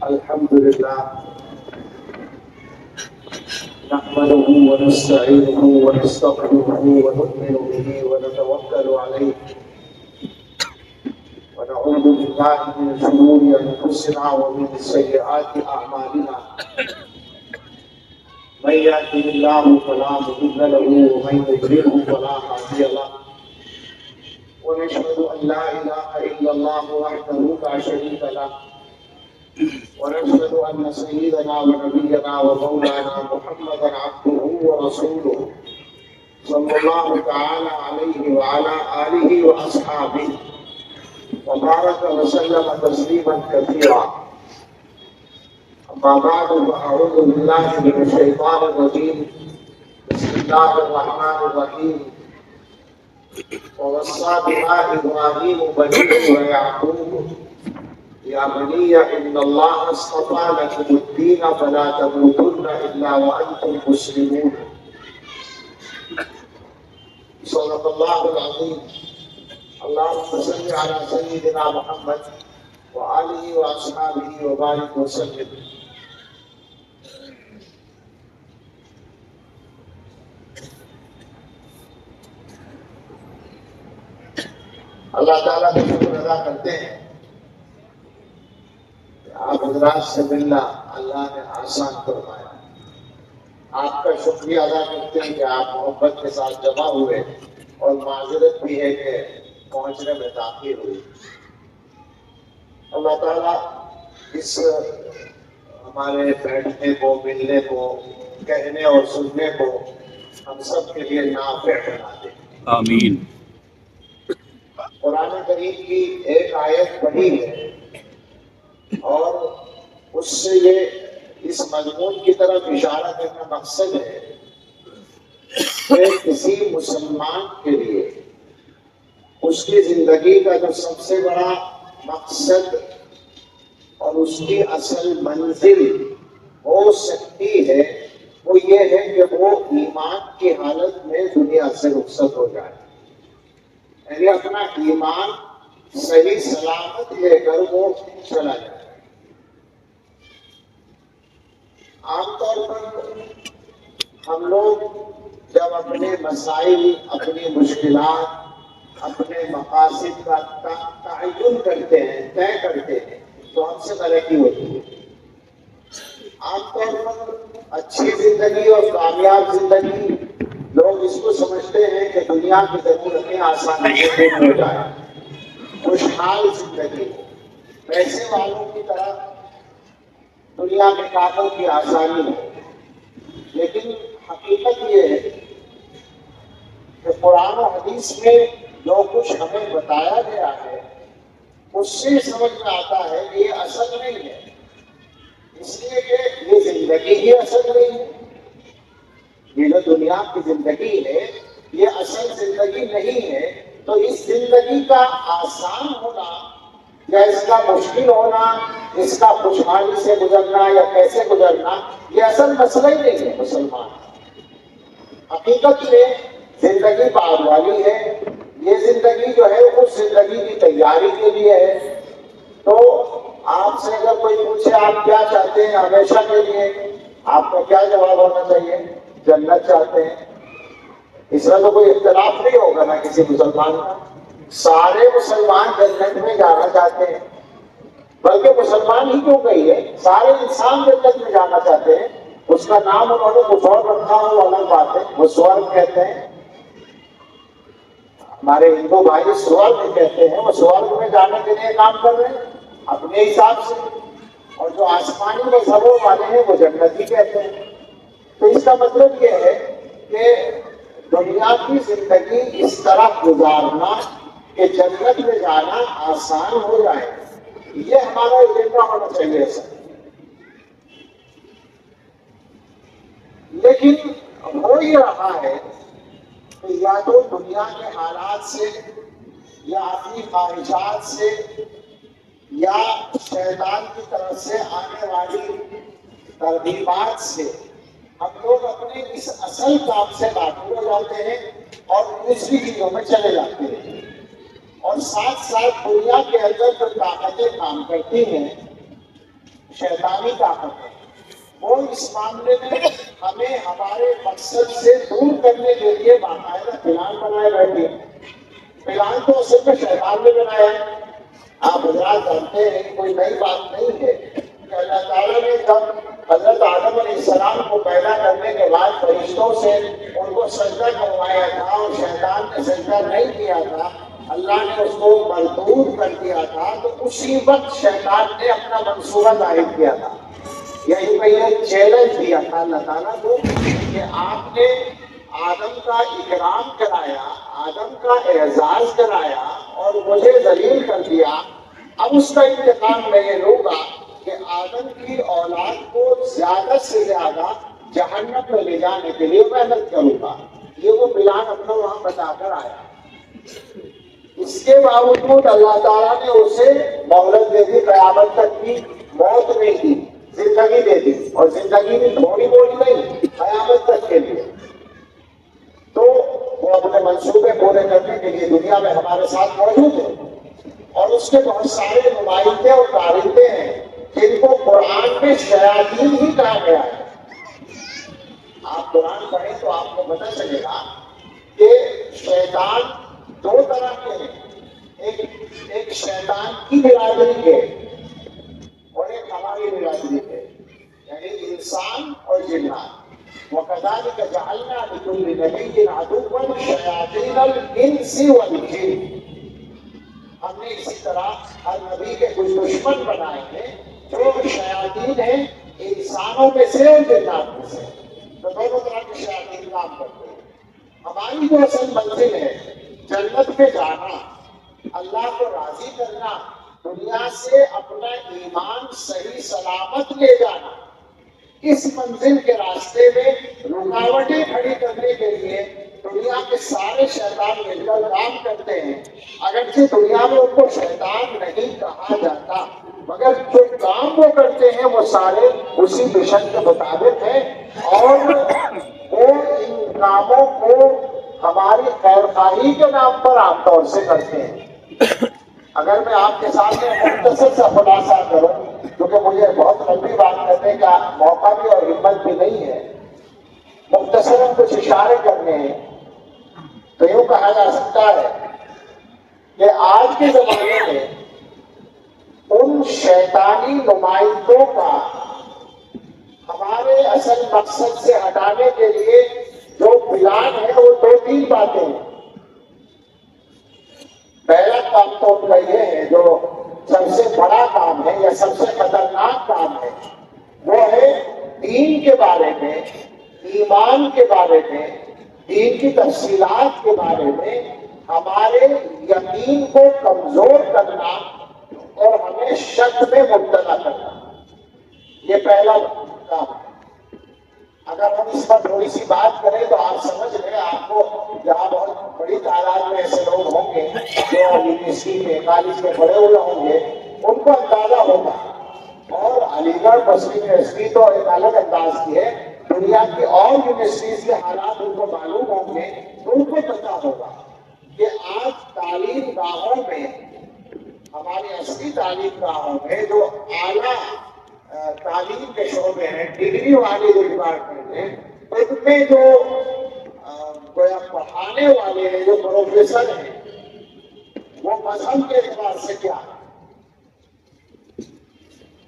الحمد لله نحمده ونستعينه ونستغفره ونؤمن به ونتوكل عليه ونعوذ بالله من شرور انفسنا ومن سيئات اعمالنا من يهده الله فلا مضل له ومن يضلله فلا هادي له ونشهد ان لا اله الا الله وحده لا شريك له ونشهد أن سيدنا ونبينا ومولانا محمدا عبده ورسوله صلى الله تعالى عليه وعلى آله وأصحابه وبارك وسلم تسليما كثيرا. أما بعد فأعوذ بالله من الشيطان الرجيم. بسم الله الرحمن الرحيم. ووصى بها إبراهيم بنيه ويعقوب يا بني إن الله اصطفى لكم الدين فلا تموتن إلا وأنتم مسلمون. صدق الله العظيم. اللهم صل على سيدنا محمد وآله وأصحابه وبارك وسلم. اللہ تعالیٰ کا شکر ادا کرتے ہیں آپ حضرات سے ملنا اللہ نے آسان فرمایا. آپ کا شکریہ ادا کرتے ہیں کہ آپ محبت کے ساتھ جمع ہوئے اور معذرت بھی ہے کہ پہنچنے میں تاخیر ہوئی. اللہ تعالیٰ اس ہمارے بیٹھنے کو ملنے کو کہنے اور سننے کو ہم سب کے لیے نافع بنا دے. آمین. قرآن کریم کی ایک آیت پڑھی ہے اور اس سے یہ اس مضمون کی طرف اشارہ کرنا مقصد ہے کہ کسی مسلمان کے لیے اس کی زندگی کا جو سب سے بڑا مقصد اور اس کی اصل منزل ہو سکتی ہے وہ یہ ہے کہ وہ ایمان کی حالت میں دنیا سے رخصت ہو جائے، یعنی اپنا ایمان صحیح سلامت لے کر وہ چلا جائے. عام طور پر ہم لوگ جب اپنے مسائل، اپنی مشکلات، اپنے مقاصد کا تعین کرتے ہیں، طے کرتے ہیں تو ہم سے غلطی ہوتی ہے. عام طور پر اچھی زندگی اور کامیاب زندگی لوگ اس کو سمجھتے ہیں کہ دنیا کی ضرورتیں آسانی سے پوری ہو جائیں، خوشحال زندگی، پیسے والوں کی طرح دنیا کے کاموں کی آسانی ہے. لیکن حقیقت یہ ہے کہ قرآن و حدیث میں جو کچھ ہمیں بتایا گیا ہے اس سے سمجھ میں آتا ہے کہ یہ اصل نہیں ہے، اس لیے کہ یہ زندگی ہی اصل نہیں ہے. یہ جو دنیا کی زندگی ہے یہ اصل زندگی نہیں ہے. تو اس زندگی کا آسان ہونا یا اس کا مشکل ہونا، اس کا خوشحالی سے گزرنا یا کیسے گزرنا، یہ اصل مسئلہ ہی نہیں ہے. مسلمان حقیقت میں زندگی پار والی ہے. یہ زندگی جو ہے اس زندگی کی تیاری کے لیے ہے. تو آپ سے اگر کوئی پوچھے آپ کیا چاہتے ہیں ہمیشہ کے لیے، آپ کا کیا جواب ہونا چاہیے؟ جنت چاہتے ہیں. اس میں تو کوئی اختلاف نہیں ہوگا نا کسی مسلمان کا. سارے مسلمان جنت میں جانا چاہتے ہیں، بلکہ مسلمان ہی کیوں کہی ہے، سارے انسان جنت میں جانا چاہتے ہیں. اس کا نام انہوں نے کچھ اور رکھا ہو الگ بات ہے، وہ سورگ کہتے ہیں. ہمارے ہندو بھائی سورگ کہتے ہیں، وہ سورگ میں جانے کے لیے کام کر رہے ہیں اپنے حساب سے. اور جو آسمانی مذہبوں والے ہیں وہ جنتی کہتے ہیں. تو اس کا مطلب یہ ہے کہ دنیا کی زندگی اس طرح گزارنا کہ جنت میں جانا آسان ہو جائے، یہ ہمارا ایجنڈا ہونا چاہیے سر. لیکن ہو ہی رہا ہے کہ یا تو دنیا کے حالات سے یا اپنی خواہشات سے یا شیطان کی طرف سے آنے والی ترغیبات سے ہم لوگ اپنے اس اصل کام سے معطل ہو جاتے ہیں اور دوسری چیزوں میں چلے جاتے ہیں. اور ساتھ ساتھ دنیا کے اندر جو طاقتیں کام کرتی ہیں شیطانی طاقت ہے، وہ اس معاملے میں ہمیں ہمارے مقصد سے دور کرنے کے لیے باقاعدہ پلان بنائے بیٹھے۔ پلان تو اصل میں شیطان نے بنایا ہے۔ آپ حضرات جانتے ہیں کہ کوئی نئی بات نہیں ہے کہ اللہ تعالیٰ نے جب حضرت آدم علیہ السلام کو پیدا کرنے کے بعد فرشتوں سے ان کو سجدہ کروایا تھا اور شیطان نے سجدہ نہیں کیا تھا، اللہ نے اس کو مردود کر دیا تھا، تو اسی وقت شیطان نے اپنا منصوبہ ظاہر کیا تھا۔ یہی میں یہ چیلنج دیا تھا اللہ تعالیٰ کو کہ آپ نے آدم کا اکرام کرایا، آدم کا اعزاز کرایا اور مجھے ذلیل کر دیا، اب اس کا انتقام میں یہ لوں گا کہ آدم کی اولاد کو زیادہ سے زیادہ جہنم میں لے جانے کے لیے محنت کروں گا۔ یہ وہ پلان اپنا وہاں بتا کر آیا۔ اس کے باوجود اللہ تعالیٰ نے اسے مہلت دے دی، قیامت تک کی موت نہیں دی، زندگی دے دی، اور زندگی بھی تھوڑی بولی نہیں، قیامت تک کے لیے۔ تو وہ اپنے منصوبے پورے کرنے کے لیے دنیا میں ہمارے ساتھ موجود ہے، اور اس کے بہت سارے نمائندے اور کارندے ہیں جن کو قرآن میں شیاطین ہی کہا گیا ہے۔ آپ قرآن پڑھیں تو آپ کو پتہ چلے گا کہ شیطان دو طرح کے ہیں، ایک شیطان کی برادری کے اور ایک ہماری برادری کے، یعنی انسان اور جنات۔ وَكَذَلِكَ جَعَلْنَا لِكُلِّ نَبِيٍّ عَدُوًّا شَيَاطِينَ الْإِنسِ وَالْجِنِّ، ہم نے اسی طرح ہر نبی کے کچھ دشمن بنائے ہیں جو شیاطین ہیں، انسانوں میں سے اور جنات میں سے۔ تو دونوں طرح کے شیاطین کام کرتے ہیں۔ ہماری جو اصل منزل ہے جنت میں جانا، اللہ کو راضی کرنا، دنیا سے اپنا ایمان صحیح سلامت لے جانا، اس منزل کے راستے میں رکاوٹیں کھڑی کرنے کے لیے دنیا کے سارے شیطان مل کر کام کرتے ہیں۔ اگرچہ دنیا میں ان کو شیطان نہیں کہا جاتا، مگر جو کام وہ کرتے ہیں وہ سارے اسی مشن کے مطابق ہیں، اور وہ ان کاموں کو ہماری خیر خواہی کے نام پر عام طور سے کرتے ہیں۔ اگر میں آپ کے سامنے مختصر سا خلاصہ کروں، کیونکہ مجھے بہت لمبی بات کرنے کا موقع بھی اور ہمت بھی نہیں ہے، مختصراً کچھ اشارے کرنے ہیں، تو یوں کہا جا سکتا ہے کہ آج کے زمانے میں ان شیطانی نمائندوں کا ہمارے اصل مقصد سے ہٹانے کے لیے جو پلان ہے وہ دو تین باتیں ہیں۔ پہلا کام تو ان کا یہ ہے، جو سب سے بڑا کام ہے یا سب سے خطرناک کام ہے، وہ ہے دین کے بارے میں، ایمان کے بارے میں، دین کی تفصیلات کے بارے میں ہمارے یقین کو کمزور کرنا اور ہمیں شک میں مبتلا کرنا، یہ پہلا کام ہے۔ اگر ہم اس پر تھوڑی سی بات کریں تو آپ سمجھ لیں، آپ کو جہاں بہت بڑی تعداد میں ایسے لوگ ہوں گے جو یونیورسٹی میں کالج میں پڑھے ہوئے ہوں گے، ان کو اندازہ ہوگا، اور علی گڑھ مسلم یونیورسٹی تو ایک الگ انداز کی ہے، دنیا کی اور یونیورسٹیز کے حالات ان کو معلوم ہوں گے، تو ان کو پتا ہوگا کہ آج تعلیم گاہوں میں، ہماری اصلی تعلیم گاہوں میں جو اعلیٰ تعلیم کے شعبے ہیں، ڈگری والے جو ڈپارٹمنٹ ہیں، ان میں جو پڑھانے والے ہیں، جو پروفیسر ہیں، وہ مذہب کے اعتبار سے کیا ہے؟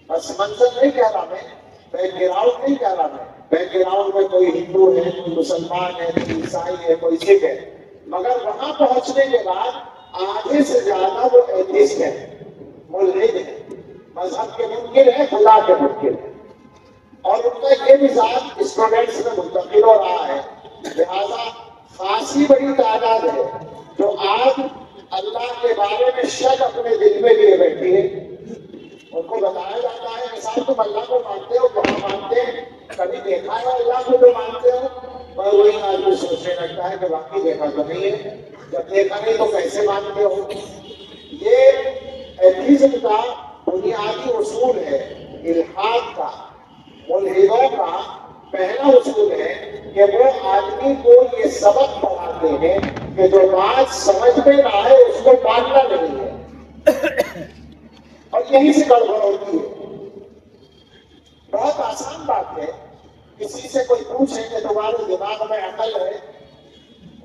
بس منظر نہیں کہہ رہا میں، بیک گراؤنڈ نہیں کہہ رہا میں، بیک گراؤنڈ میں کوئی ہندو ہے، کوئی مسلمان ہے، کوئی عیسائی ہے، کوئی سکھ ہے، مگر وہاں پہنچنے کے بعد آدھے سے زیادہ وہ ایتھیسٹ ہیں، ملحد ہیں، مذہب کے منکر ہیں، خدا کے منکر ہیں، اور ان کا یہ مزاج اسٹوڈنٹس میں منتقل ہو رہا ہے۔ لہذا خاصی بڑی تعداد ہے جو آج اللہ کے بارے میں شک اپنے دل میں لیے بیٹھی ہے۔ ان کو بتایا جاتا ہے کہ صاحب تم اللہ کو مانتے ہو، کہاں مانتے ہیں، کبھی دیکھا ہے اللہ کو جو مانتے ہو؟ اور وہی آدمی سوچنے لگتا ہے کہ واقعی دیکھا تو نہیں ہے، جب دیکھا نہیں تو کیسے مانتے ہو؟ یہ ایتھیزم کا بنیادی اصول ہے، الحاد کا، ملحدوں کا پہلا اصول ہے کہ وہ آدمی کو یہ سبق پڑھاتے ہیں کہ جو بات سمجھ میں نہ آئے اس کو ماننا نہیں ہے، اور یہی سے گڑبڑ ہوتی ہے۔ بہت آسان بات ہے. کسی سے کوئی پوچھے کہ تمہارے دماغ میں عقل ہے؟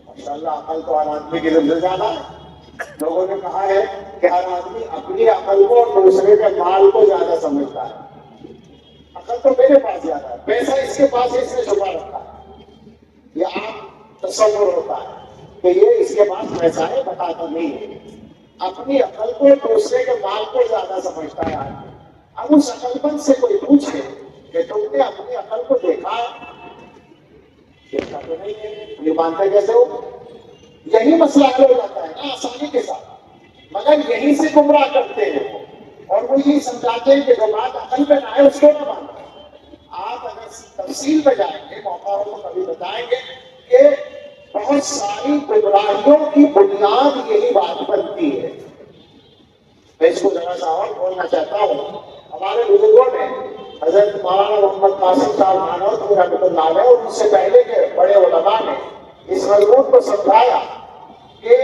ماشاءاللہ عقل تو ہر آدمی کی نظر زیادہ ہے. لوگوں نے کہا ہے کہ ہر آدمی اپنی عقل کو اور دوسرے کے مال کو زیادہ سمجھتا ہے. عقل تو میرے پاس زیادہ ہے، پیسہ اس کے پاس ہے، اس نے چھپا رکھا ہے. یہ عام تصور ہوتا ہے کہ یہ اس کے پاس پیسہ ہے، بتاتا نہیں ہے. اپنی عقل کو دوسرے کے مال کو زیادہ سمجھتا ہے آدمی. اب اس عقل مند سے کوئی پوچھے کہ تم نے اپنی عقل کو دیکھا؟ دیکھا تو نہیں ہے، یہ مانتے کیسے ہو؟ یہی مسئلہ حل ہو جاتا ہے نا آسانی کے ساتھ، مگر یہیں سے گمراہ کرتے ہیں اور وہ یہ سمجھاتے ہیں کہ جو بات عقل میں نہ آئے اس کو نہ مانو. آپ اگر تفصیل میں جائیں گے، موقع ہو تو کبھی بتائیں گے کہ بہت ساری گمراہیوں کی بنیاد یہی بات بنتی ہے. میں اس کو ذرا سا اور بولنا چاہتا ہوں. ہمارے بزرگوں نے حضرت مولانا محمد قاسم صاحب نانوتوی رحمۃ اللہ علیہ اور ان سے پہلے کے بڑے علماء نے اس مضمون کو سمجھایا کہ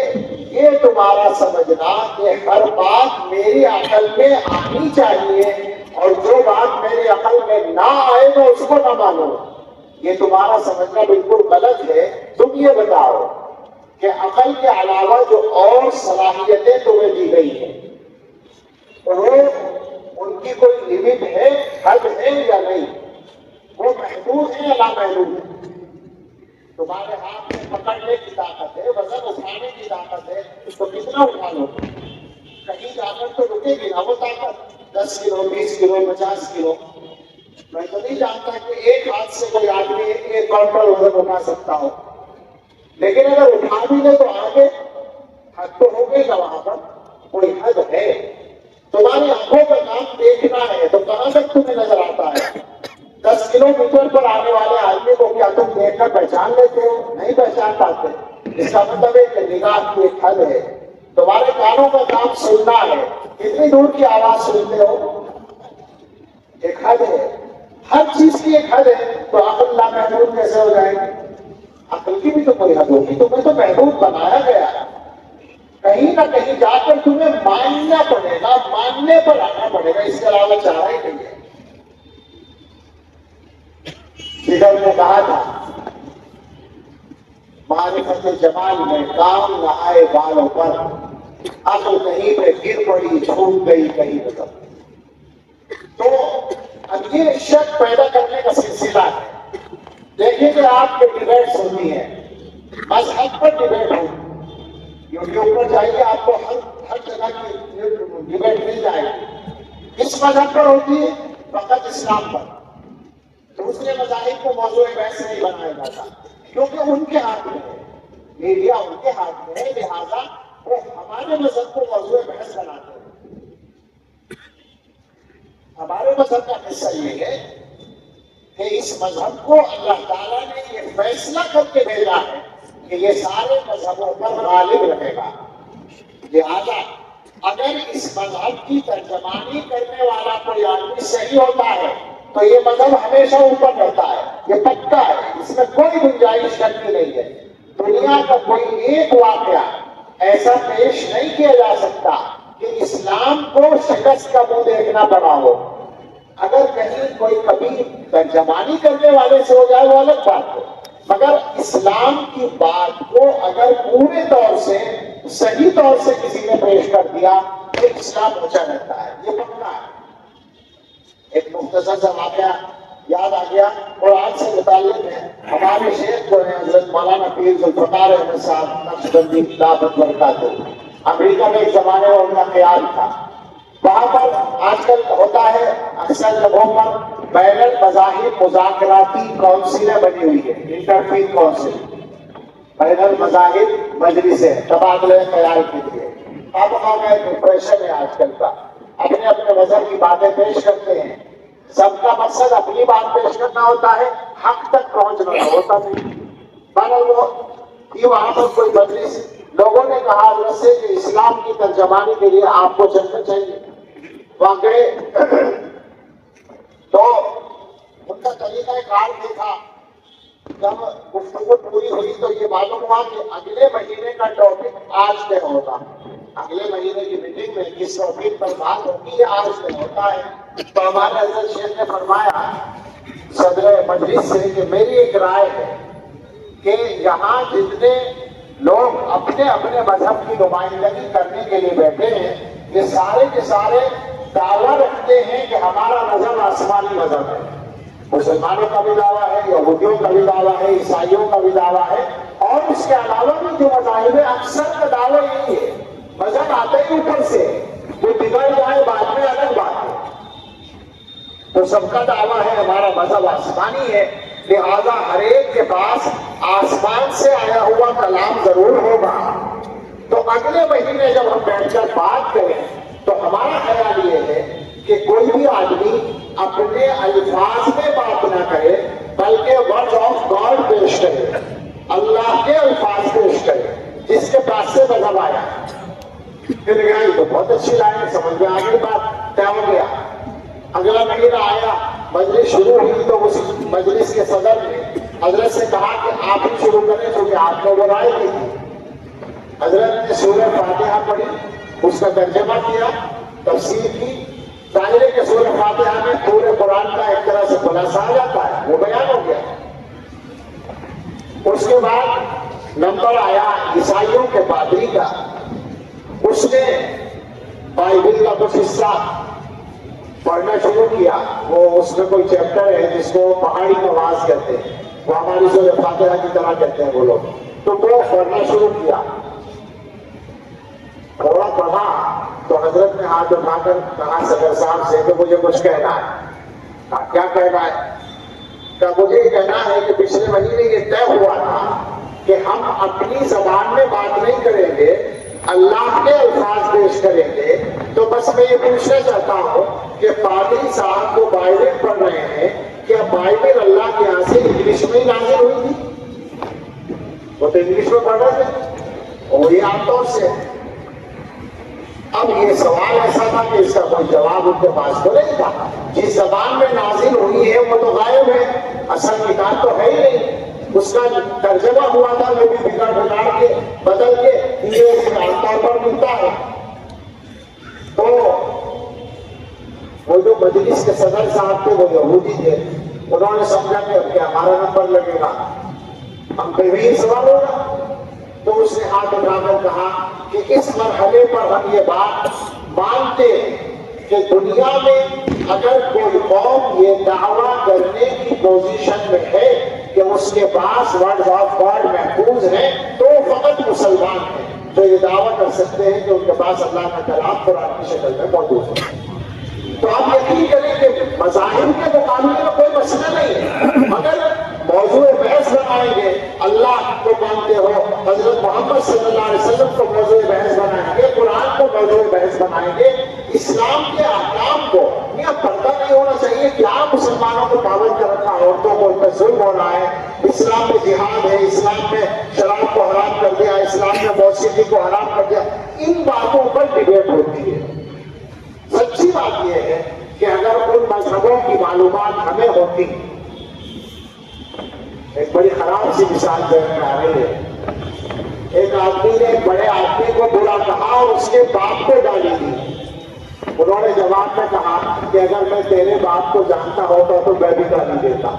یہ تمہارا سمجھنا کہ ہر بات میری عقل میں آنی چاہیے اور جو بات میری عقل میں نہ آئے تو اس کو نہ مانو، یہ تمہارا سمجھنا بالکل غلط ہے. تم یہ بتاؤ کہ عقل کے علاوہ جو اور صلاحیتیں تمہیں دی گئی ہیں وہ ان کی کوئی لمٹ ہے، حد ہے یا نہیں؟ وہ محدود ہے یا نامحدود ہے؟ تمہارے ہاتھ میں پکڑنے کی طاقت ہے، وزن اٹھانے کی طاقت ہے، تو کتنا اٹھا لو؟ کہیں جا کر تو رکے گی نا وہ طاقت. 10 کلو 20 کلو 50 کلو. میں تو نہیں جانتا کہ ایک ہاتھ سے کوئی آدمی ایک کونٹل وزن اٹھا سکتا ہو، لیکن اگر اٹھا بھی لے تو آگے حد تو ہو گئی نا، وہاں پر کوئی حد ہے. تمہاری آنکھوں کا کام دیکھنا ہے تو کہاں تک تمہیں نظر آتا ہے؟ 10 کلو میٹر پر آنے والے آدمی کو کیا تم دیکھ کر پہچان لیتے ہو؟ نہیں پہچان پاتے. اس کا مطلب ہے کہ نگاہ کی ایک حد ہے. تمہارے کانوں کا کام سننا ہے، کتنی دور کی آواز سنتے ہو؟ ایک حد ہے. ہر چیز کی ایک حد ہے، تو عقل لامحدود کیسے ہو جائے گی؟ عقل کی بھی تو کوئی حد ہوگی. تمہیں تو محدود بنایا گیا ہے. کہیں نہ کہیں جا کر تمہیں ماننا پڑے گا، ماننے پر آنا پڑے گا، اس کے علاوہ چارہ ہی نہیں ہے. جدھر نے کہا تھا معرفت جمال میں کام نہ آئے بالوں پر، عقل کہیں پہ گر پڑی چھوٹ گئی کہیں بدل. تو اب یہ شک پیدا کرنے کا سلسلہ ہے. دیکھیں کہ آپ کے ڈبیٹس ہوتی ہیں، مذہب پر ڈبیٹ ہوتی ہے. یوٹیوب پر جائیے آپ کو ہر جگہ کی ڈبیٹ مل جائے گی. کس مذہب پر ہوتی ہے؟ فقط اسلام پر. دوسرے مذاہب کو موضوع بحث نہیں بنایا جاتا کیونکہ ان کے ہاتھ میں ہے، میڈیا ان کے ہاتھ میں ہے، لہٰذا وہ ہمارے مذہب کو موضوع بحث بناتے ہیں. ہمارے مذہب کا قصہ یہ ہے کہ اس مذہب کو اللہ تعالیٰ نے یہ فیصلہ کر کے بھیجا ہے کہ یہ سارے مذہبوں پر غالب رہے گا. لہذا اگر اس مذہب کی ترجمانی کرنے والا کوئی آدمی صحیح ہوتا ہے تو یہ مذہب ہمیشہ اوپر رہتا ہے، یہ پکا ہے، اس میں کوئی گنجائش کرنی نہیں ہے. دنیا کا کوئی ایک واقعہ ایسا پیش نہیں کیا جا سکتا کہ اسلام کو شکست کا منہ دیکھنا پڑا ہو. اگر کہیں کوئی کبھی ترجمانی کرنے والے سے ہو جائے وہ الگ بات ہے، مگر اسلام کی بات کو اگر پورے طور سے صحیح طور سے کسی نے پیش کر دیا تو اسلام اونچا رہتا ہے، یہ پکا ہے. ایک مختصر سا واقعہ یاد آ گیا قرآن سے متعلق ہے. ہمارے شیخ جو ہیں حضرت مولانا پیر ذوالفقار احمد صاحب نقشبندی دعوت برکاتہ، امریکہ میں ایک زمانے میں ان کا خیال تھا. وہاں پر آج کل ہوتا ہے اکثر جگہوں پر بین المذاہب مذاکراتی کونسلیں بنی ہوئی ہے، انٹرفیتھ کونسل، بین المذاہب مجلس تبادلہ خیال کے لیے. اب میں ڈپریشن ہے آج کل کا، اپنے اپنے مذہب کی باتیں پیش کرتے ہیں. سب کا مقصد اپنی بات پیش کرنا ہوتا ہے، حق تک پہنچنا ہوتا نہیں. وہاں پر کوئی مجلس، لوگوں نے کہا حضرت سے کہ اسلام کی ترجمانی کے لیے آپ کو چلنا چاہیے. وہاں گئے تو ان کا طریقہ کار دیکھا. جب گفتگو پوری ہوئی تو یہ معلوم ہوا کہ اگلے مہینے کا ٹاپک آج طے ہوگا. اگلے مہینے کی میٹنگ میں کس ٹاپک پر بات ہوگی آج میں ہوتا ہے، تو ہمارے حضرت شیخ نے فرمایا صدر مجلس سے کہ میری ایک رائے ہے کہ یہاں جتنے لوگ اپنے اپنے مذہب کی نمائندگی کرنے کے لیے بیٹھے ہیں، یہ سارے کے سارے دعویٰ رکھتے ہیں کہ ہمارا مذہب آسمانی مذہب ہے۔ مسلمانوں کا بھی دعویٰ ہے، یہودیوں کا بھی دعویٰ ہے، عیسائیوں کا بھی دعویٰ ہے، اور اس کے علاوہ بھی جو مذاہب ہیں اکثر کا دعویٰ یہی ہے مذہب آتا ہی اوپر سے، وہ بگڑ جائے بعد میں الگ بات ہے۔ تو سب کا دعویٰ ہے ہمارا مذہب آسمانی ہے، لہذا ہر ایک کے پاس آسمان سے آیا ہوا کلام ضرور ہوگا۔ تو اگلے مہینے جب ہم بیٹھ کر بات کریں تو ہمارا خیال یہ ہے کہ کوئی بھی آدمی اپنے الفاظ میں بات نہ کرے بلکہ ورڈ آف گاڈ پیش کرے، اللہ کے الفاظ پیش کرے جس کے پاس سے مذہب آیا۔ پھر یہ تو بہت اچھی لائن ہے، سمجھ میں آگے بات طے ہو گیا۔ اگلا مہینہ آیا، مجلس شروع ہوئی تو اس مجلس کے صدر نے حضرت سے کہا کہ آپ ہی شروع کریں کیونکہ آپ نے بلائے تھی۔ حضرت نے سورہ فاتحہ پڑھی، اس کا ترجمہ کیا، تفسیر کی۔ ظاہر ہے کہ سورہ فاتحہ میں پورے قرآن کا ایک طرح سے خلاصہ آ جاتا ہے، وہ بیان ہو گیا۔ اس کے بعد نمبر آیا عیسائیوں کے پادری کا، اس نے بائبل کا کچھ حصہ پڑھنا شروع کیا۔ وہ اس میں کوئی چیپٹر ہے جس کو پہاڑی نماز کہتے ہیں، وہ ہماری سورہ فاتحہ کی طرح کہتے ہیں وہ لوگ، تو وہ پڑھنا شروع کیا۔ تھوڑا پڑھا تو حضرت نے ہاتھ اٹھا کر کہا صدر صاحب سے کہ مجھے کچھ کہنا ہے۔ کہا کیا کہنا ہے؟ کہا مجھے یہ کہنا ہے کہ پچھلے مہینے یہ طے ہوا تھا کہ ہم اپنی زبان میں بات نہیں کریں گے، اللہ کے الفاظ پیش کریں گے۔ تو بس میں یہ پوچھنا چاہتا ہوں کہ پادری صاحب کو بائبل پڑھ رہے ہیں، کیا بائبل اللہ کے یہاں سے انگلش میں ہی نازل ہوئی تھی؟ وہ تو انگلش میں پڑھ رہے تھے، وہی عام طور سے۔ اب یہ سوال ایسا تھا کہ اس کا کوئی جواب ان کے پاس تو نہیں تھا۔ جس زبان میں نازل ہوئی ہے وہ تو غائب ہے، اصل کتاب تو ہے ہی نہیں۔ اس کا ترجمہ ہوا تھا، وہ بھی بگاڑ کے بدل کے انگریزی میں عام طور پر ملتا ہے۔ تو وہ جو مجلس کے صدر صاحب تھے وہ یہودی تھے، انہوں نے سمجھا کہ اب کیا ہمارا نمبر لگے گا، ہم پہ بھی سوال ہوگا۔ تو اس نے ہاتھ اٹھا کر کہا کہ اس مرحلے پر ہم یہ بات مانتے ہیں کہ دنیا میں اگر کوئی قوم یہ دعویٰ کرنے کی پوزیشن میں ہے کہ اس کے پاس ورڈ آف گاڈ محفوظ ہیں تو وہ فقط مسلمان ہیں جو یہ دعویٰ کر سکتے ہیں کہ ان کے پاس اللہ کا کلام قرآن کی شکل میں موجود ہے۔ تو آپ یقین کریں کہ مذاہب کے مقابلے میں کوئی مسئلہ نہیں ہے، مگر موضوع بحث بنائیں گے، اللہ کو مانتے ہو، حضرت محمد صلی اللہ علیہ وسلم کو موضوع بحث بنائیں گے، قرآن کو موضوع بحث بنائیں گے، اسلام کے احکام کو، یہ پردہ نہیں ہونا چاہیے، کیا مسلمانوں کو پابند کر رکھا، عورتوں کو ان پر ظلم ہو رہا ہے، اسلام میں جہاد ہے، اسلام میں شراب کو حرام کر دیا، اسلام میں موسیقی کو حرام کر دیا، ان باتوں پر ڈبیٹ ہوتی ہے۔ سچی بات یہ ہے کہ اگر ان مذہبوں کی معلومات ہمیں ہوتی، ایک بڑی خراب سی مثال ذہن میں آ رہی ہے، ایک آدمی نے ایک بڑے آدمی کو برا کہا اور اس کے باپ کو گالی دی۔ انہوں نے جواب میں کہا کہ اگر میں تیرے باپ کو جانتا ہوتا تو میں بھی گالی دیتا۔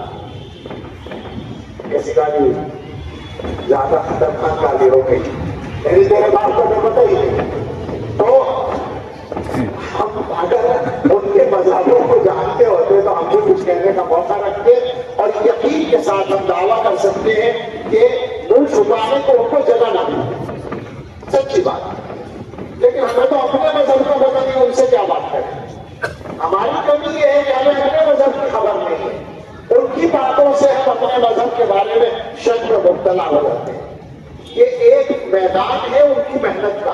کیسی گالی ہوئی؟ زیادہ خطرناک گالی ہو گئی، میری تیرے باپ کو تو پتہ ہی نہیں۔ تو ہم اگر ان کے مذہبوں کو جانتے ہوتے تو ہم بھی کچھ کہنے کا موقع رکھتے اور یقین کے ساتھ ہم دعویٰ کر سکتے ہیں کہ منہ چھپانے کو ان کو جگہ نہ ملے، سچی بات۔ لیکن ہمیں تو اپنے مذہب کو پتہ نہیں، ان سے کیا بات کریں؟ ہماری کمی یہ ہے کہ ہمیں اپنے مذہب کی خبر نہیں ہے، ان کی باتوں سے ہم اپنے مذہب کے بارے میں شک میں مبتلا ہو جاتے ہیں۔ یہ ایک میدان ہے ان کی محنت کا۔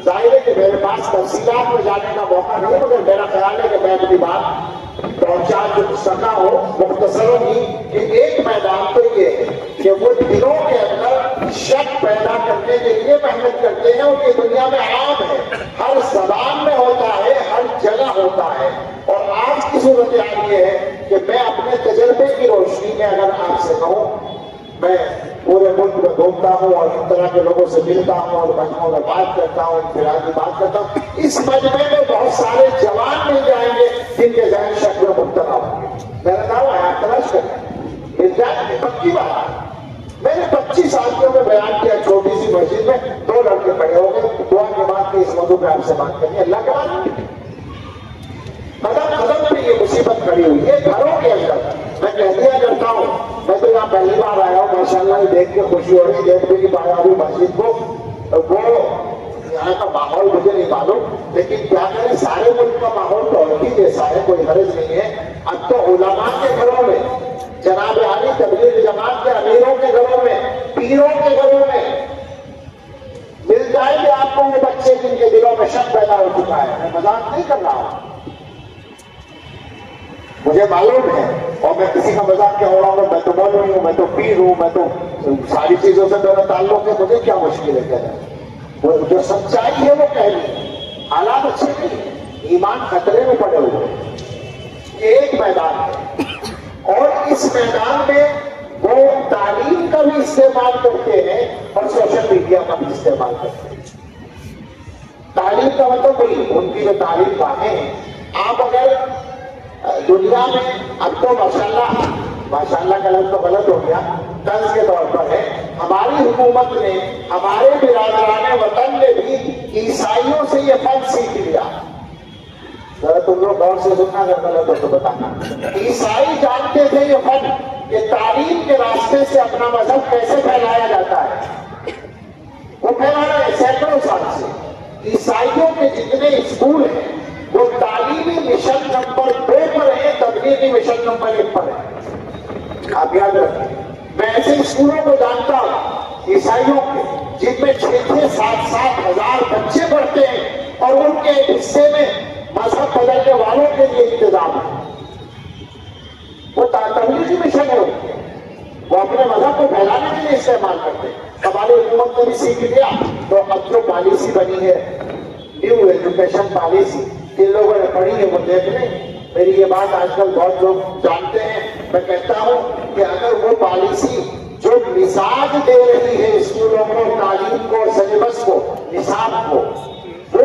ظاہر ہے کہ میرے پاس تفصیلات میں جانے کا موقع نہیں، مگر میرا خیال ہے کہ میں اپنی بات پہنچا سکا ہو مختصراً ہی کہ ایک میدان تو یہ ہے کہ وہ دلوں کے اندر شک پیدا کرنے کے لیے محنت کرتے ہیں، اور یہ دنیا میں عام ہے، ہر زبان میں ہوتا ہے، ہر جگہ ہوتا ہے۔ اور آج کی صورتحال یہ ہے کہ میں اپنے تجربے کی روشنی میں اگر آپ سے کہوں، میں پورے ملک میں گھومتا ہوں اور اس طرح کے لوگوں سے ملتا ہوں اور مجموعوں میں بات کرتا ہوں، انفرادی بات کرتا ہوں، اس مجمع میں بہت سارے جوان مل جائیں گے جن کے ذہن شک میں مبتلا ہوں گے۔ میرا نام ہے تلاش کریں، مل جائیں گے، پکی بات ہے۔ میں نے 25 ساتھیوں میں بیان کیا، چھوٹی سی مسجد میں 2 لڑکے کھڑے ہو گئے، دعا کے بعد اس موضوع پہ آپ سے بات کرنی ہے، اللہ کے بعد قدم قدم پہ یہ مصیبت کھڑی ہوئی ہے گھروں کے اندر۔ میں کہہ دیا کرتا ہوں، میں تو یہاں پہلی بار آیا ہوں، ماشاءاللہ یہ دیکھ کے خوشی ہو رہی، دیکھ بھی نہیں پایا ابھی مسجد کو، وہ یہاں کا ماحول مجھے نہیں معلوم، لیکن کیا کریں، سارے ملک کا ماحول تو اور ہی جیسا ہے، کوئی غرض نہیں ہے۔ اب تو علماء کے گھروں میں، جناب عالی تبلیغ جماعت کے امیروں کے گھروں میں، پیروں کے گھروں میں مل جائیں گے آپ کو وہ بچے جن کے دلوں میں شک پیدا ہو چکا ہے۔ میں مذاق نہیں کر رہا ہوں، مجھے معلوم ہے، اور میں کسی کا مذاق کیا ہو رہا ہوں، میں تو مولوی ہوں، میں تو پیر ہوں، میں تو ساری چیزوں سے میرا تعلق ہے، مجھے کیا مشکل ہے کہنا، وہ جو سچائی ہے وہ کہنی، حالات اچھے نہیں، ایمان خطرے میں پڑے ہوئے۔ یہ ایک میدان ہے، اور اس میدان میں وہ تعلیم کا بھی استعمال کرتے ہیں اور سوشل میڈیا کا بھی استعمال کرتے ہیں۔ تعلیم کا مطلب وہی ان کی جو تعلیم پاتے ہیں۔ آپ اگر دنیا میں اب تو ماشاءاللہ کا لفظ تو غلط ہو گیا، طرز کے طور پر ہے، ہماری حکومت نے ہمارے برادران وطن نے بھی عیسائیوں سے یہ فن سیکھ لیا۔ ذرا تم لوگ غور سے سننا، اگر غلط ہو تو بتانا۔ عیسائی جانتے تھے یہ فن کہ تعلیم کے راستے سے اپنا مذہب کیسے پھیلایا جاتا ہے، وہ پھیلا رہے ہیں سینکڑوں سال سے۔ عیسائیوں کے جتنے اسکول ہیں وہ تعلیمی مشن نمبر 2 پر ہے، تبلیغی مشن نمبر 1 پر ہے۔ آپ یاد رکھیں، میں ایسے اسکولوں کو جانتا ہوں عیسائیوں کے جن میں 6-7 ہزار بچے پڑھتے ہیں، اور ان کے ایک حصے میں مذہب بدلنے والوں کے لیے انتظام ہے۔ وہ تبلیغی مشن ہے، وہ اپنے مذہب کو پھیلانے کے لیے استعمال کرتے ہیں۔ ہماری حکومت نے بھی سیکھ لیا، تو اب جو پالیسی بنی ہے، نیو ایجوکیشن پالیسی، جن لوگوں نے پڑھی ہے وہ دیکھ لیں۔ میری یہ بات آج کل بہت لوگ جانتے ہیں، میں کہتا ہوں کہ اگر وہ پالیسی جو مزاج دے رہی ہے اسکولوں کو، تعلیم کو، سلیبس کو، نصاب کو، وہ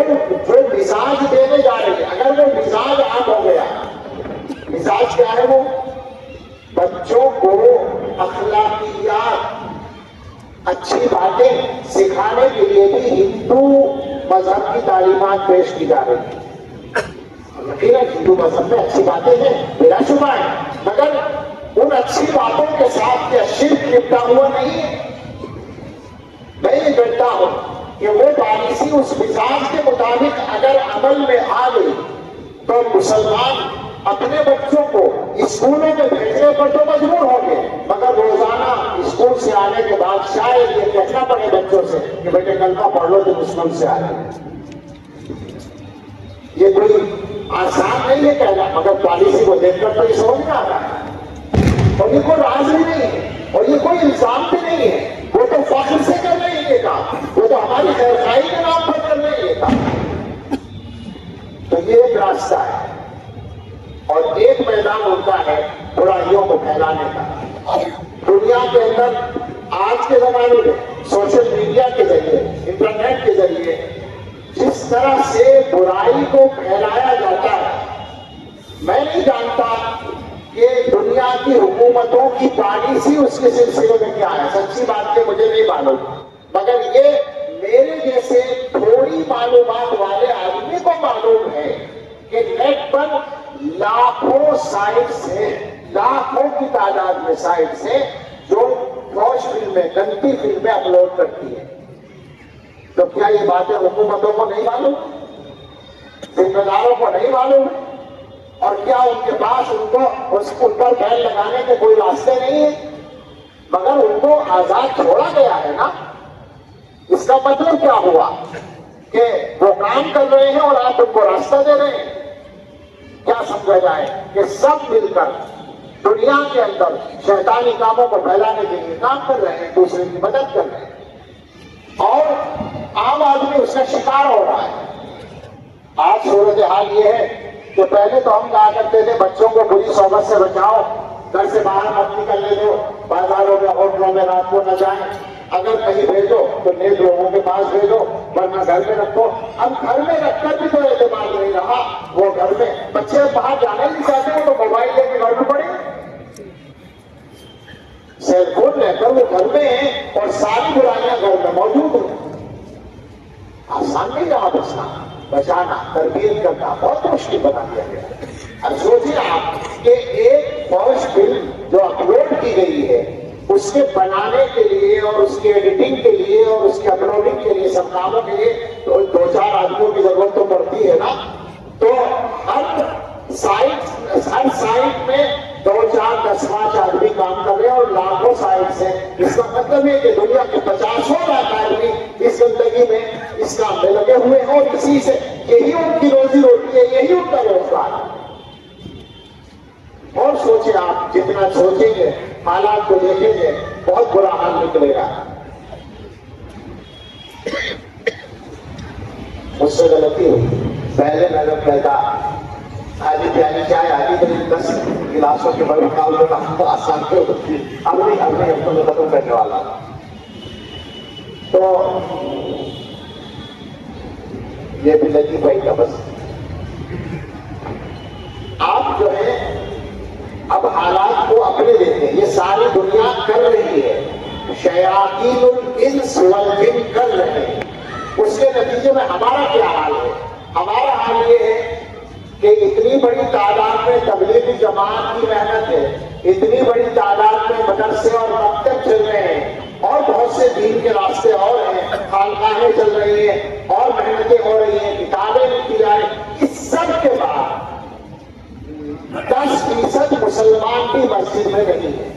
جو مزاج دینے جا رہی ہے، اگر وہ مزاج عام ہو گیا، مزاج کیا ہے، وہ بچوں کو اخلاقیات، اچھی باتیں سکھانے کے لیے بھی ہندو مذہب کی تعلیمات پیش کی جا رہی ہیں۔ یقیناً ہندو مذہب میں اچھی باتیں ہیں، بلا شبہ ہے، مگر ان اچھی باتوں کے ساتھ کیا شرک لپٹا ہوا نہیں ہے؟ میں یہ کہتا ہوں کہ وہ پالیسی اس مزاج کے مطابق اگر عمل میں آ گئی تو مسلمان اپنے بچوں کو اسکولوں میں بھیجنے پر تو مجبور ہوں گے، مگر روزانہ اسکول سے آنے کے بعد شاید یہ کہنا پڑے بچوں سے کہ بیٹے کلمہ پڑھ لو تم اسکول سے آ رہے۔ یہ کوئی آسان نہیں ہے کہنا، مگر پالیسی کو دیکھ کر تو یہ سمجھ میں آ رہا ہے، اور یہ کوئی راز بھی نہیں ہے، اور یہ کوئی الزام بھی نہیں ہے، وہ تو فخر سے کر رہے ہیں یہ کام، وہ تو ہماری خیرخواہی کے نام پر کر رہے ہیں یہ کام۔ تو یہ ایک راستہ ہے، اور ایک میدان ہوتا ہے برائیوں کو پھیلانے کا۔ دنیا کے اندر آج کے زمانے میں سوشل میڈیا کے ذریعے، انٹرنیٹ کے ذریعے جس طرح سے برائی کو پھیلایا جاتا ہے، میں نہیں جانتا کہ دنیا کی حکومتوں کی پالیسی اس کے سلسلے میں کیا ہے، سچی بات کہ مجھے نہیں معلوم، مگر یہ میرے جیسے تھوڑی معلومات والے آدمی کو معلوم ہے کہ نیٹ پر لاکھوں سائٹس ہیں، لاکھوں کی تعداد میں سائٹس ہیں جو فوش فلمیں، گندی فلمیں اپلوڈ کرتی ہیں۔ تو کیا یہ باتیں حکومتوں کو نہیں معلوم، ذمہ داروں کو نہیں معلوم، اور کیا ان کے پاس ان پر بین لگانے کے کوئی راستے نہیں ہیں؟ مگر ان کو آزاد چھوڑا گیا ہے نا۔ اس کا مطلب کیا ہوا کہ وہ کام کر رہے ہیں اور آپ ان کو راستہ دے رہے ہیں؟ کیا سمجھا جائے کہ سب مل کر دنیا کے اندر شیطانی کاموں کو پھیلانے کے لیے کام کر رہے ہیں، دوسرے کی مدد کر رہے ہیں، اور عام آدمی اس کا شکار ہو رہا ہے۔ آج صورتحال یہ ہے کہ پہلے تو ہم کہا کرتے تھے بچوں کو بری صحبت سے بچاؤ، گھر سے باہر مت نکلنے دو، بازاروں میں ہوٹلوں میں رات کو نہ جائیں، اگر کہیں بھیجو تو نیک لوگوں کے پاس بھیجو، ورنہ گھر میں رکھو۔ اب گھر میں رکھ کر بھی تو اعتماد نہیں رہا، وہ گھر میں بچے باہر جانا نہیں چاہتے، وہ تو موبائل لے کے گھر میں پڑے، سیل فون لے کر وہ گھر میں ہیں اور ساری برائیاں گھر میں موجود ہیں۔ آسان نہیں رہا بچانا، تربیت کرنا بہت مشکل بنا دیا گیا۔ اب سوچیے آپ کہ ایک فوج فلم جو اپلوڈ کی گئی ہے، اس کے بنانے کے لیے اور اس کے ایڈیٹنگ کے لیے اور اس کے اپلوڈنگ کے لیے، سب کاموں کے لیے تو 2-4 آدمیوں کی ضرورت تو پڑتی ہے نا۔ تو ہر سائٹ میں 2-4 10-5 آدمی کام کر رہے ہیں اور لاکھوں سائٹس ہیں۔ اس کا مطلب ہے کہ دنیا کے 50 لاکھ آدمی اس زندگی میں اس کام میں لگے ہوئے ہیں، اور اسی سے یہی ان کی روزی روٹی ہے، یہی ان کا روزگار ہے۔ اور سوچیں آپ، جتنا سوچیں گے، حالات کو دیکھیں گے، بہت برا حال نکلے گا۔ مجھ سے غلطی ہوئی، پہلے میں جب کہتا آدھی پیالی چائے، آدھی تو 10 گلاسوں کے بڑے مقابلے کا آسان کیوں ہوتی، اب نہیں ہفتوں میں ختم کرنے والا۔ تو یہ بھی لطیف بھائی کا بس آپ جو ہے اب حالات کو اپنے دیتے ہیں، یہ ساری دنیا کر رہی ہے، شیاطین الانس والجن کر رہے ہیں۔ اس کے نتیجے میں ہمارا کیا حال ہے؟ ہمارا حال یہ ہے کہ اتنی بڑی تعداد میں تبلیغی جماعت کی محنت ہے، اتنی بڑی تعداد میں مدرسے اور مکتب چل رہے ہیں، اور بہت سے دین کے راستے اور ہیں، خانقاہیں چل رہی ہیں اور محنتیں ہو رہی ہیں، کتابیں لکھی جا رہی ہیں۔ اس سب کے بعد 10% مسلمان بھی مسجد میں نہیں ہے۔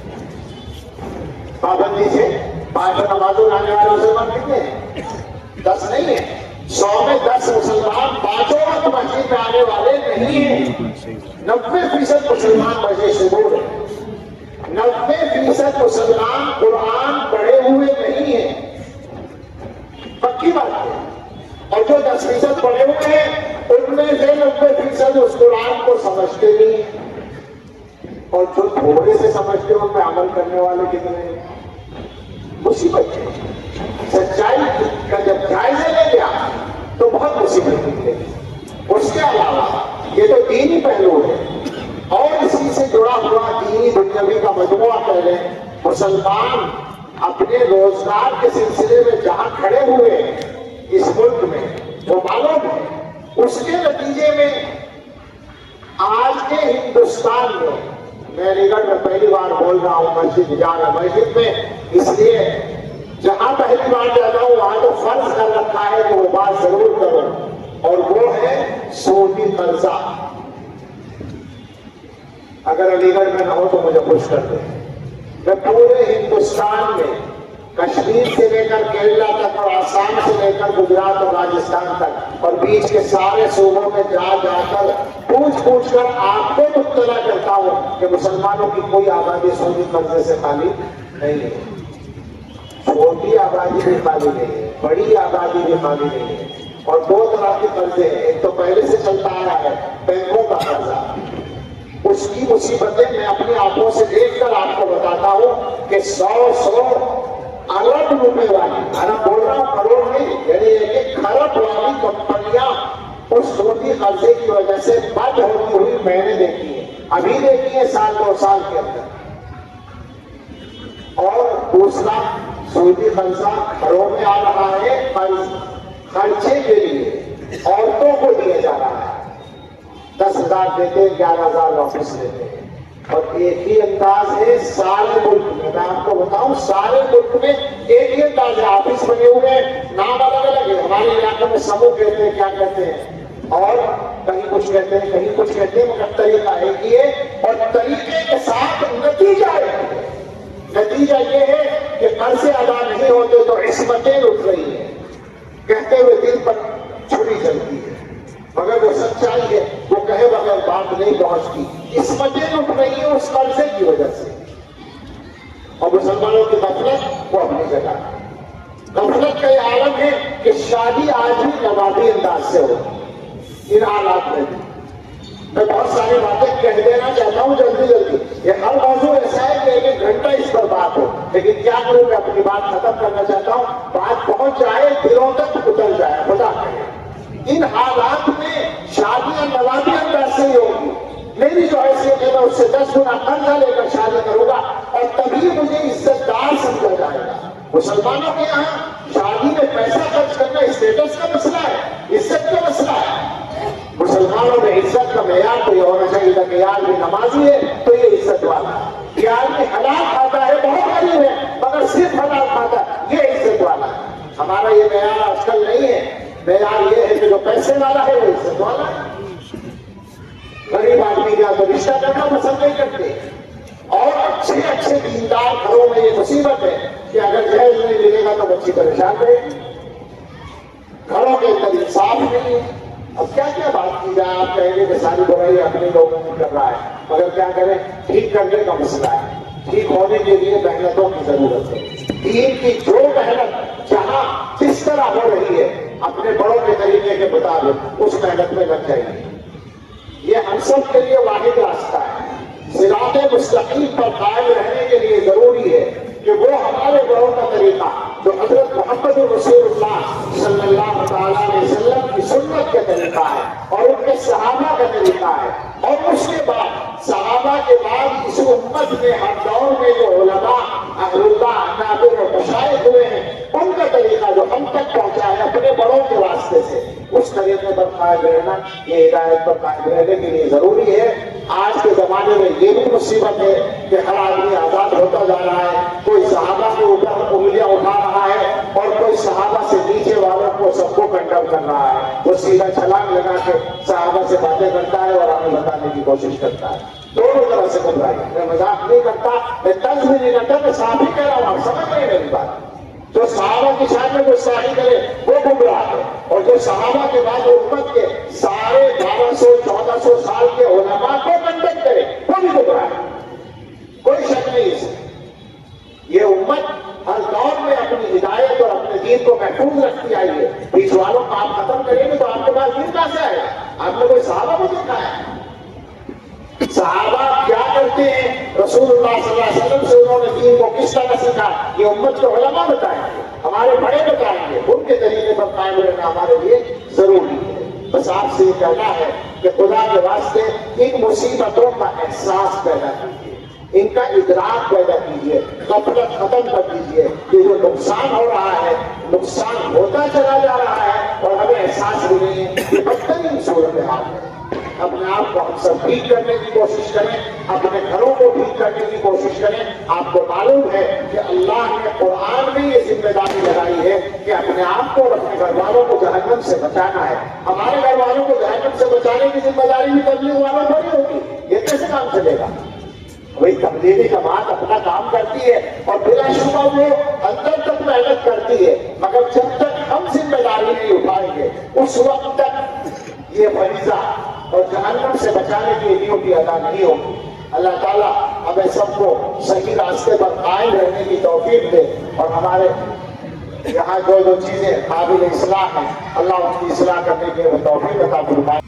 پابندی سے 5 نمازوں لانے والے مسلمان کتنے ہیں؟ 10 نہیں ہے۔ 100 میں 10 مسلمان 5 وقت مسجد میں آنے والے نہیں ہیں۔ 90% مسلمان مسجد سے دور ہیں۔ 90% مسلمان قرآن پڑھے ہوئے نہیں ہیں، پکی بات ہے۔ اور جو 10% پڑھے ہوئے ہیں ان میں سے 90% اس قرآن کو سمجھتے نہیں ہیں، اور جو تھوڑے سے سمجھتے ہیں ان پہ عمل کرنے والے کتنے ہیں؟ مصیبت ہے۔ سچائی کا جب جائزہ لے لیا تو بہت مصیبت نکلے گی۔ اس کے علاوہ یہ تو دینی پہلو ہے، اور اسی سے جڑا ہوا دینی دنیاوی کا مجموعہ کہہ لیں۔ مسلمان اپنے روزگار کے سلسلے میں جہاں کھڑے ہوئے اس ملک میں وہ معلوم ہے، اس کے نتیجے میں آج کے ہندوستان میں، میں علی گڑھ میں پہلی بار بول رہا ہوں، مسجد جا رہا مسجد میں، اس لیے جہاں پہلی بار جاتا ہوں وہاں تو فرض کر رکھا ہے کہ وہ بات ضرور کروں، اور وہ ہے سودی قرضہ۔ اگر علی گڑھ میں نہ ہو تو مجھے خوش کر دیں۔ میں پورے ہندوستان میں کشمیر سے لے کر کیرلا تک اور آسام سے لے کر گجرات اور راجستھان تک اور بیچ کے سارے صوبوں میں جا جا کر پوچھ کر آپ کو مطلع کرتا ہوں کہ مسلمانوں کی کوئی آبادی سودی قرضے سے خالی نہیں ہے۔ چھوٹی آبادی بھی خالی نہیں ہے، بڑی آبادی بھی خالی نہیں ہے، اور 2 طرح کے قرضے ہیں۔ ایک تو پہلے سے چلتا آیا ہے بینکوں کا قرضہ، اس کی مصیبتیں میں اپنی آنکھوں سے دیکھ کر آپ کو بتاتا ہوں کہ 100 ارب روپے والی، ارب بول رہا ہوں کروڑ نہیں، یعنی ایک کھرب والی کمپنیاں اس سودی قرضے کی وجہ سے بند ہوتی ہوئی میں نے دیکھی ہے، ابھی دیکھی ہے 1-2 سال کے اندر۔ اور دوسرا سودی قرضہ گھروں میں آ رہا ہے، خرچے کے لیے عورتوں کو دیا جا رہا ہے۔ 10,000 دیتے 11,000 واپس لیتے ہیں، اور ایک ہی انداز ہے سارے ملک میں۔ میں آپ کو بتاؤں سارے ملک میں ایک ہی انداز ہے، آفس بنے ہوئے ہیں، نام الگ الگ ہے، ہمارے علاقے میں سمو کہتے ہیں، کیا کہتے ہیں، اور کہیں کچھ کہتے ہیں، کہیں کچھ کہتے ہیں، مگر طریقہ ایک ہی ہے، اور طریقے کے ساتھ نتیجہ ایک ہے۔ نتیجہ یہ ہے کہ قرضے ادا نہیں ہوتے تو عصمتیں اٹھ رہی ہیں، کہتے ہوئے دل پر چھری چلتی ہے، مگر وہ سچائی ہے، وہ کہے بغیر بات نہیں پہنچتی۔ عصمتیں اٹھ رہی ہیں اس قرضے کی وجہ سے، اور مسلمانوں کی غفلت وہ اپنی جگہ۔ غفلت کا یہ عالم ہے کہ شادی آج بھی نباتی انداز سے ہو ان حالات میں بھی، میں بہت ساری باتیں کہہ دینا چاہتا ہوں جلدی جلدی، یہ ہر موضوع ایسا ہے کہ ایک گھنٹہ اس پر بات ہو، لیکن کیا کروں میں اپنی بات ختم کرنا چاہتا ہوں، بات پہنچ جائے دلوں تک اتر جائے، خدا کرے۔ ان حالات میں شادیاں نوابی انداز سے ہی ہوگی، میری جو حیثیت ہے میں اس سے 10 گنا قرضہ لے کر شادی کروں گا اور تبھی مجھے عزت دار سمجھا جائے گا۔ مسلمانوں کے یہاں شادی میں پیسہ خرچ کرنا اسٹیٹس کا مسئلہ ہے، عزت کا مسئلہ ہے۔ مسلمانوں میں عزت کا معیار تو یہ ہونا چاہیے تھا کہ یہ آدمی نمازی ہے تو یہ عزت والا ہے، یہ آدمی حلال کھاتا ہے بہت غریب ہے مگر صرف حلال کھاتا ہے یہ عزت والا ہے۔ ہمارا یہ معیار آج کل نہیں ہے، معیار یہ ہے کہ جو پیسے والا ہے وہ عزت والا ہے۔ غریب آدمی کا تو رشتہ کرنا پسند نہیں کرتے، اور اچھے اچھے دیندار گھروں میں یہ مصیبت ہے کہ اگر جہیز نہیں ملے گا تو بچی پریشان رہے گی، گھروں کے اندر انصاف نہیں ہے۔ اب کیا کیا بات کی جائے، آپ کہیں گے کہ ساری برائی اپنے لوگوں میں کر رہا ہے، مگر کیا کریں، ٹھیک کرنے کا مسئلہ ہے، ٹھیک ہونے کے لیے محنتوں کی ضرورت ہے۔ دین کی جو محنت جہاں کس طرح ہو رہی ہے اپنے بڑوں کے طریقے کے مطابق اس محنت میں لگ جائیے، یہ ہم سب کے لیے واحد راستہ ہے۔ صراط مستقیم پر قائم رہنے کے لیے ضروری ہے کہ وہ ہمارے بڑوں کا طریقہ جو حضرت محمد رسول اللہ صلی اللہ تعالیٰ علیہ وسلم کی سنت کا طریقہ ہے اور ان کے صحابہ کا طریقہ ہے، اور اس کے بعد صحابہ کے بعد اس امت میں ہر دور میں جو علماء اہل اللہ اکابر اور مشائخ ہوئے ہیں ان کا طریقہ جو ہم تک پہنچا ہے اپنے بڑوں کے واسطے سے، اس طریقے پر قائم رہنا، یہ ہدایت پر قائم رہنے کے لیے ضروری ہے۔ آج کے زمانے میں یہ بھی مصیبت ہے کہ ہر آدمی آزاد ہوتا جا رہا ہے، کوئی صحابہ کے اوپر انگلیاں اٹھا رہا ہے اور کوئی صحابہ سے نیچے والوں کو سب کو کنڈم کر رہا ہے، وہ سیدھا چھلانگ لگا کے صحابہ سے باتیں کرتا ہے اور ہمیں بتانے کی کوشش کرتا ہے۔ دونوں طرح سے گمراہی، میں مذاق نہیں کرتا، میں طنز بھی نہیں کرتا، میں صاف ہی کہہ رہا ہوں، آپ سمجھ رہے ہیں میری بات۔ جو صحابہ کی شان میں گستاخی کرے وہ گمراہ ہے، اور جو صحابہ کے بعد امت کے سارے 1200-1400 سال کے علماء کو کنڈم کرے وہ بھی گمراہ ہے، کوئی شک نہیں اس میں۔ یہ امت ہر دور میں اپنی ہدایت اور اپنے دین کو محفوظ رکھتی آئی ہے۔ بیچ والوں کو آپ ختم کریں گے تو آپ کے پاس دین کہاں سے آئے گا؟ آپ نے کوئی صحابہ کو دیکھا ہے؟ صحابہ کیا کرتے ہیں، رسول اللہ صلی اللہ علیہ وسلم سے انہوں نے دین کو کس طرح سیکھا، یہ امت کے علماء بتائیں گے، ہمارے بڑے بتائیں گے، ان کے طریقے پر قائم رہنا ہمارے لیے ضروری ہے۔ بس آپ سے یہ کہنا ہے کہ خدا کے واسطے ان مصیبتوں کا احساس پیدا کیجیے، ان کا ادراک پیدا کیجیے، غفلت ختم کر دیجیے۔ یہ جو نقصان ہو رہا ہے نقصان ہوتا چلا جا رہا ہے اور ہمیں احساس بھی نہیں ہے، یہ بدترین صورتحال ہے۔ اپنے آپ کو ہم سب ٹھیک کرنے کی کوشش کریں، اپنے گھروں کو ٹھیک کرنے کی کوشش کریں۔ آپ کو معلوم ہے کہ اللہ نے قرآن میں یہ ذمہ داری لگائی ہے کہ اپنے آپ کو اور اپنے گھر والوں کو جہنم سے بچانا ہے۔ ہمارے گھر والوں کو جہنم سے بچانے کی ذمہ داری بھی تبلیغ والوں کو نہیں ہوگی، یہ کیسے کام چلے گا؟ وہی تبلیغی جماعت اپنا کام کرتی ہے اور بلا شبہ وہ اندر تک محنت کرتی ہے، مگر جب تک ہم ذمہ داری نہیں اٹھائیں گے اس وقت تک یہ فریضہ اور جہنم سے بچانے کی ڈیوٹی ادا نہیں ہوگی۔ اللہ تعالیٰ ہمیں سب کو صحیح راستے پر قائم رہنے کی توفیق دے، اور ہمارے یہاں جو چیزیں قابل اصلاح ہیں اللہ ان کی اصلاح کرنے کی توفیق عطا فرمائے۔